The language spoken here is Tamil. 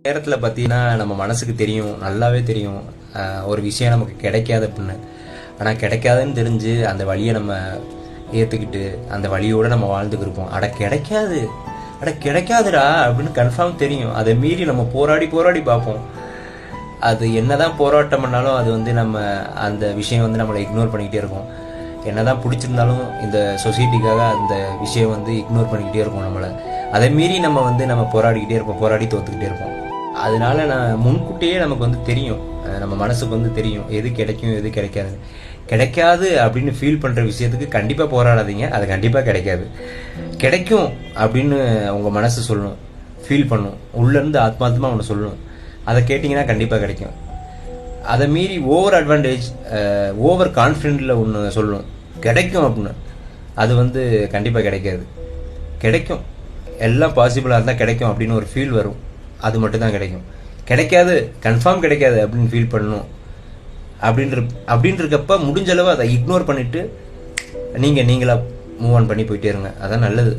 நேரத்தில் பார்த்தீங்கன்னா நம்ம மனசுக்கு தெரியும், நல்லாவே தெரியும் ஒரு விஷயம் நமக்கு கிடைக்காது அப்படின்னு. ஆனால் கிடைக்காதுன்னு தெரிஞ்சு அந்த வழியை நம்ம ஏற்றுக்கிட்டு அந்த வழியோடு நம்ம வாழ்ந்துக்கு இருப்போம். கிடைக்காதுடா அப்படின்னு கன்ஃபார்ம் தெரியும். அதை மீறி நம்ம போராடி பார்ப்போம். அது என்னதான் போராட்டம் பண்ணாலும் அது வந்து நம்ம அந்த விஷயம் வந்து நம்மளை இக்னோர் பண்ணிக்கிட்டே இருக்கும். என்னதான் பிடிச்சிருந்தாலும் இந்த சொசைட்டிக்காக அந்த விஷயம் வந்து இக்னோர் பண்ணிக்கிட்டே இருக்கும் நம்மளை. அதை மீறி நம்ம வந்து நம்ம போராடிக்கிட்டே இருப்போம், போராடி தோத்துக்கிட்டே இருப்போம். அதனால நான் முன்கூட்டியே நமக்கு வந்து தெரியும், நம்ம மனசுக்கு வந்து தெரியும் எது கிடைக்கும் எது கிடைக்காது. கிடைக்காது அப்படின்னு ஃபீல் பண்ணுற விஷயத்துக்கு கண்டிப்பாக போராடாதீங்க, அது கண்டிப்பாக கிடைக்காது. கிடைக்கும் அப்படின்னு உங்கள் மனசு சொல்லணும், ஃபீல் பண்ணும், உள்ளேருந்து ஆத்மார்த்தமாக ஒன்று சொல்லணும். அதை கேட்டிங்கன்னா கண்டிப்பாக கிடைக்கும். அதை மீறி ஓவர் அட்வான்டேஜ், ஓவர் கான்ஃபிடென்ட்டில் ஒன்று சொல்லணும் கிடைக்கும் அப்படின்னு, அது வந்து கண்டிப்பாக கிடைக்காது. கிடைக்கும், எல்லாம் பாசிபிளாக இருந்தால் கிடைக்கும் அப்படின்னு ஒரு ஃபீல் வரும், அது மட்டும்தான் கிடைக்கும். கிடைக்காது, கன்ஃபார்ம் கிடைக்காது அப்படின்னு ஃபீல் பண்ணணும். அப்படின்றப்ப முடிஞ்ச அளவு அதை இக்னோர் பண்ணிவிட்டு நீங்களா மூவ் ஆன் பண்ணி போயிட்டே இருங்க, அதான் நல்லது.